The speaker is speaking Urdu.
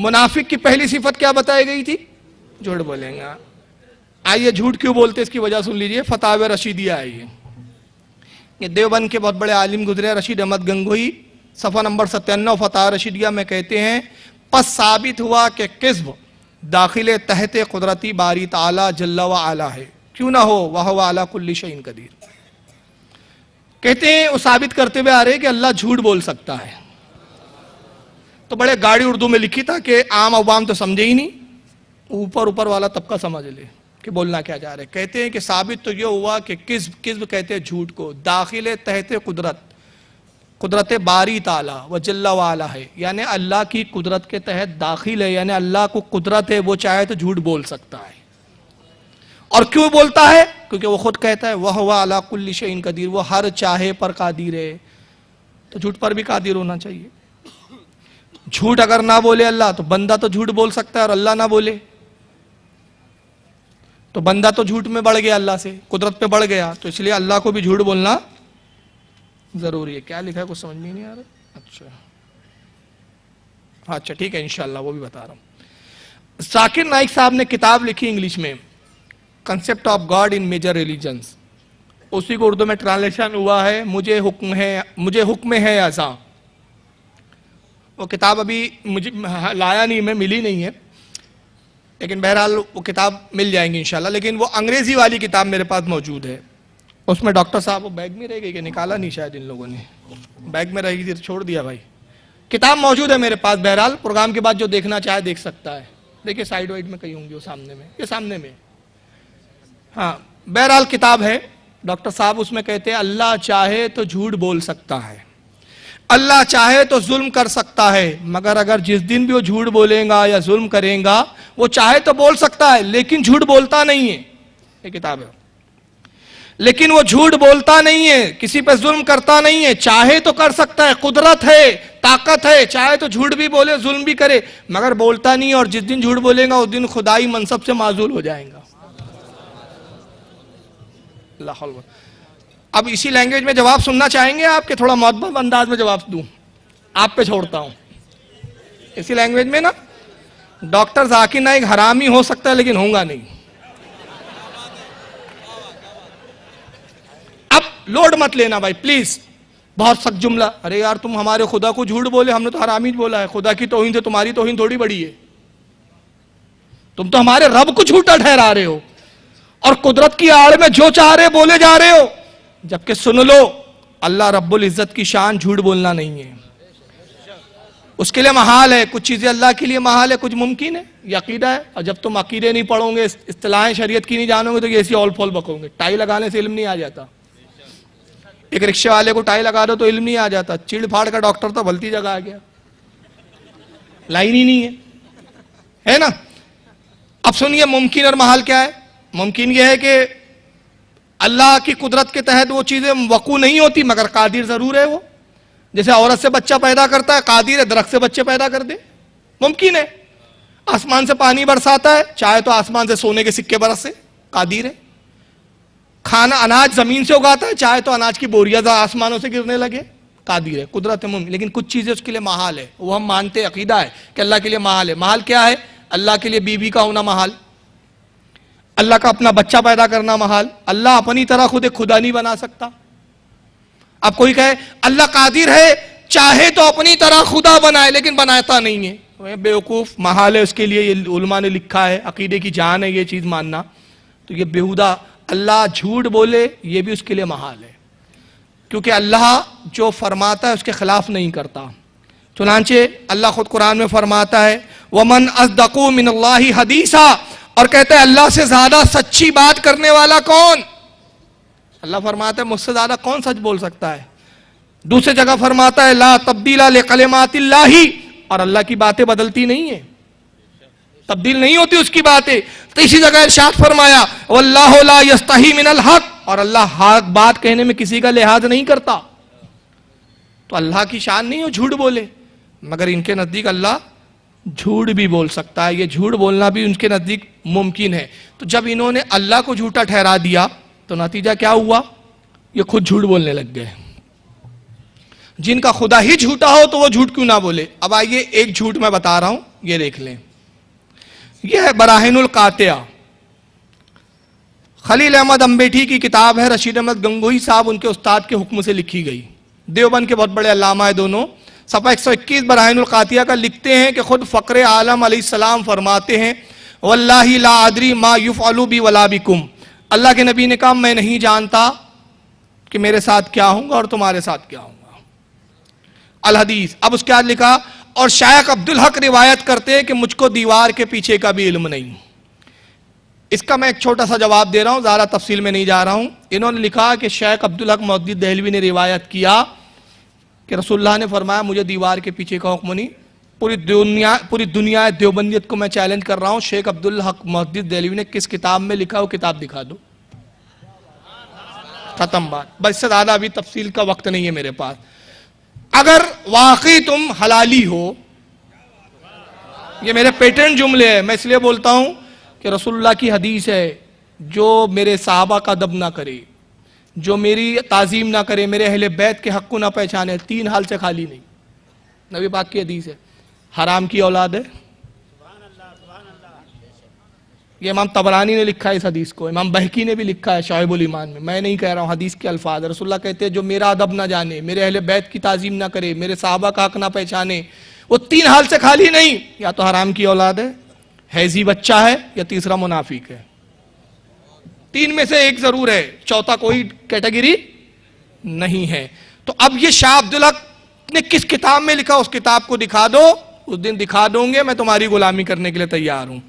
منافق کی پہلی صفت کیا بتائی گئی تھی؟ جھوٹ بولیں گا. آئیے جھوٹ کیوں بولتے اس کی وجہ سن لیجئے. فتاوی رشیدیہ آئیے, یہ دیوبند کے بہت بڑے عالم گزرے رشید احمد گنگوئی, صفحہ نمبر 97 فتاوی رشیدیہ میں کہتے ہیں پس ثابت ہوا کہ کذب داخل تحت قدرتی باری تعالی جل و علا ہے, کیوں نہ ہو وہو علی کل شیء قدیر. کہتے ہیں وہ ثابت کرتے ہوئے آ رہے کہ اللہ جھوٹ بول سکتا ہے. تو بڑے گاڑی اردو میں لکھی تھا کہ عام عوام تو سمجھے ہی نہیں, اوپر والا طبقہ سمجھ لے کہ بولنا کیا جا رہا ہے. کہتے ہیں کہ ثابت تو یہ ہوا کہ کذب کہتے ہیں جھوٹ کو, داخل تحت قدرت باری تعالی و جل و علا ہے, یعنی اللہ کی قدرت کے تحت داخل ہے, یعنی اللہ کو قدرت ہے, وہ چاہے تو جھوٹ بول سکتا ہے. اور کیوں بولتا ہے؟ کیونکہ وہ خود کہتا ہے وَهُوَ عَلَى كُلِّ شَيْءٍ قدیر, وہ ہر چاہے پر قادر ہے, تو جھوٹ پر بھی قادر ہونا چاہیے. جھوٹ اگر نہ بولے اللہ تو بندہ تو جھوٹ بول سکتا ہے, اور اللہ نہ بولے تو بندہ تو جھوٹ میں بڑھ گیا, اللہ سے قدرت پہ بڑھ گیا, تو اس لیے اللہ کو بھی جھوٹ بولنا ضروری ہے. کیا لکھا ہے کچھ سمجھ میں نہیں آ رہا؟ اچھا ٹھیک ہے, انشاءاللہ وہ بھی بتا رہا ہوں. ذاکر نائک صاحب نے کتاب لکھی انگلش میں, concept of God in major religions, اسی کو اردو میں ٹرانسلیشن ہوا ہے مجھے حکم ہے ایسا. وہ کتاب ابھی مجھے لایا نہیں, میں ملی نہیں ہے, لیکن بہرحال وہ کتاب مل جائیں گی انشاءاللہ. لیکن وہ انگریزی والی کتاب میرے پاس موجود ہے. اس میں ڈاکٹر صاحب وہ بیگ میں رہ گئی کہ نکالا نہیں شاید ان لوگوں نے, بیگ میں رہی تھی چھوڑ دیا بھائی. کتاب موجود ہے میرے پاس, بہرحال پروگرام کے بعد جو دیکھنا چاہے دیکھ سکتا ہے. دیکھیے سائیڈ وائڈ میں کہیں ہوں گی, وہ سامنے میں, یہ سامنے میں. ہاں بہرحال کتاب ہے. ڈاکٹر صاحب اس میں کہتے ہیں اللہ چاہے تو جھوٹ بول سکتا ہے, اللہ چاہے تو ظلم کر سکتا ہے, مگر اگر جس دن بھی وہ جھوٹ بولے گا یا ظلم کرے گا, وہ چاہے تو بول سکتا ہے لیکن جھوٹ بولتا نہیں ہے. یہ کتاب ہے. لیکن وہ جھوٹ بولتا نہیں ہے, کسی پہ ظلم کرتا نہیں ہے, چاہے تو کر سکتا ہے, قدرت ہے, طاقت ہے, چاہے تو جھوٹ بھی بولے ظلم بھی کرے, مگر بولتا نہیں ہے. اور جس دن جھوٹ بولے گا اس دن خدائی منصب سے معزول ہو جائے گا. اللہ حول. اب اسی لینگویج میں جواب سننا چاہیں گے آپ کے تھوڑا معدب انداز میں جواب دوں؟ آپ پہ چھوڑتا ہوں اسی لینگویج میں نا. ڈاکٹر ذاکر نائک حرامی ہو سکتا ہے لیکن ہوں گا نہیں. اب لوڈ مت لینا بھائی پلیز, بہت سخت جملہ. ارے یار تم ہمارے خدا کو جھوٹ بولے, ہم نے تو حرامی بولا ہے. خدا کی توہین سے تمہاری توہین تھوڑی بڑی ہے. تم تو ہمارے رب کو جھوٹا ٹھہرا رہے ہو, اور قدرت کی آڑ میں جو چاہ رہے بولے جا رہے ہو. جبکہ سن لو, اللہ رب العزت کی شان جھوٹ بولنا نہیں ہے. اس کے لیے محال ہے, کچھ چیزیں اللہ کے لیے محال ہے, کچھ ممکن ہے, یہ عقیدہ ہے. اور جب تم عقیدے نہیں پڑھو گے, اصطلاحیں شریعت کی نہیں جانو گے, تو یہ ایسی اول پھول بکو گے. ٹائی لگانے سے علم نہیں آ جاتا. ایک رکشے والے کو ٹائی لگا دو تو علم نہیں آ جاتا. چیڑ پھاڑ کا ڈاکٹر تو بھلتی جگہ آ گیا, لائن ہی نہیں ہے نا. اب سنیے ممکن اور محال کیا ہے. ممکن یہ ہے کہ اللہ کی قدرت کے تحت وہ چیزیں وقوع نہیں ہوتی, مگر قادر ضرور ہے. وہ جیسے عورت سے بچہ پیدا کرتا ہے, قادر ہے درخت سے بچے پیدا کر دے, ممکن ہے. آسمان سے پانی برساتا ہے, چاہے تو آسمان سے سونے کے سکے برسے, قادر ہے. کھانا اناج زمین سے اگاتا ہے, چاہے تو اناج کی بوریاں آسمانوں سے گرنے لگے, قادر ہے, قدرت ہے, ممکن. لیکن کچھ چیزیں اس کے لیے محال ہے, وہ ہم مانتے, عقیدہ ہے کہ اللہ کے لیے محال ہے. محال کیا ہے؟ اللہ کے لیے بیوی کا ہونا محال, اللہ کا اپنا بچہ پیدا کرنا محال. اللہ اپنی طرح خود ایک خدا نہیں بنا سکتا. اب کوئی کہے اللہ قادر ہے, چاہے تو اپنی طرح خدا بنائے, لیکن بناتا نہیں ہے, بیوقوف, محال ہے اس کے لیے. یہ علماء نے لکھا ہے, عقیدے کی جان ہے یہ چیز ماننا. تو یہ بیہودہ. اللہ جھوٹ بولے یہ بھی اس کے لیے محال ہے, کیونکہ اللہ جو فرماتا ہے اس کے خلاف نہیں کرتا. چنانچہ اللہ خود قرآن میں فرماتا ہے وَمَنْ أَصْدَقُ مِنَ اللَّهِ حَدِيثًا, اور کہتا ہے اللہ سے زیادہ سچی بات کرنے والا کون؟ اللہ فرماتا ہے مجھ سے زیادہ کون سچ بول سکتا ہے. دوسری جگہ فرماتا ہے لا تبدیل لکلمات اللہ, اور اللہ کی باتیں بدلتی نہیں ہیں, تبدیل نہیں ہوتی اس کی باتیں. تو اسی جگہ ارشاد فرمایا واللہ لا یستحی من الحق, اور اللہ حق بات کہنے میں کسی کا لحاظ نہیں کرتا. تو اللہ کی شان نہیں ہو جھوٹ بولے, مگر ان کے نزدیک اللہ جھوٹ بھی بول سکتا ہے. یہ جھوٹ بولنا بھی ان کے نزدیک ممکن ہے. تو جب انہوں نے اللہ کو جھوٹا ٹھہرا دیا تو نتیجہ کیا ہوا؟ یہ خود جھوٹ بولنے لگ گئے. جن کا خدا ہی جھوٹا ہو تو وہ جھوٹ کیوں نہ بولے. اب آئیے ایک جھوٹ میں بتا رہا ہوں, یہ دیکھ لیں، یہ ہے براہین القاطعہ، خلیل احمد امبیٹھی کی کتاب ہے، رشید احمد گنگوہی صاحب ان کے استاد کے حکم سے لکھی گئی، دیوبند کے بہت بڑے علامہ ہیں دونوں، صفحہ 121 براہین القاطعہ کا لکھتے ہیں کہ خود فقر عالم علیہ السلام فرماتے ہیں واللہ لا ادری ما یفعل بی ولا بکم، اللہ کے نبی نے کہا میں نہیں جانتا کہ میرے ساتھ کیا ہوں گا اور تمہارے ساتھ کیا ہوں گا، الحدیث۔ اب اس کے بعد لکھا اور شیخ عبدالحق روایت کرتے ہیں کہ مجھ کو دیوار کے پیچھے کا بھی علم نہیں۔ اس کا میں ایک چھوٹا سا جواب دے رہا ہوں، زیادہ تفصیل میں نہیں جا رہا ہوں۔ انہوں نے لکھا کہ شیخ عبدالحق محدث دہلوی نے روایت کیا کہ رسول اللہ نے فرمایا مجھے دیوار کے پیچھے کا حکم نہیں۔ پوری دنیا دیوبندیت کو میں چیلنج کر رہا ہوں، شیخ عبدالحق محدث دہلوی نے کس کتاب میں لکھا وہ کتاب دکھا دو، ختم بات، بس اس سے زیادہ ابھی تفصیل کا وقت نہیں ہے میرے پاس۔ اگر واقعی تم حلالی ہو، یہ میرے پیٹنٹ جملے ہیں، میں اس لیے بولتا ہوں کہ رسول اللہ کی حدیث ہے جو میرے صحابہ کا ادب نہ کرے، جو میری تعظیم نہ کرے، میرے اہل بیت کے حق کو نہ پہچانے، 3 حال سے خالی نہیں، نبی پاک کی حدیث ہے، حرام کی اولاد ہے۔ یہ امام طبرانی نے لکھا ہے اس حدیث کو، امام بہقی نے بھی لکھا ہے شعب الایمان میں نہیں کہہ رہا ہوں، حدیث کے الفاظ۔ رسول اللہ کہتے ہیں جو میرا ادب نہ جانے، میرے اہل بیت کی تعظیم نہ کرے، میرے صحابہ کا حق نہ پہچانے، وہ 3 حال سے خالی نہیں، یا تو حرام کی اولاد ہے، حیضی بچہ ہے، یا تیسرا منافق ہے۔ 3 میں سے ایک ضرور ہے، چوتھا کوئی کیٹیگری نہیں ہے۔ تو اب یہ شاہ عبدالحق نے کس کتاب میں لکھا، اس کتاب کو دکھا دو، اس دن دکھا دوں گے، میں تمہاری غلامی کرنے کے لیے تیار ہوں۔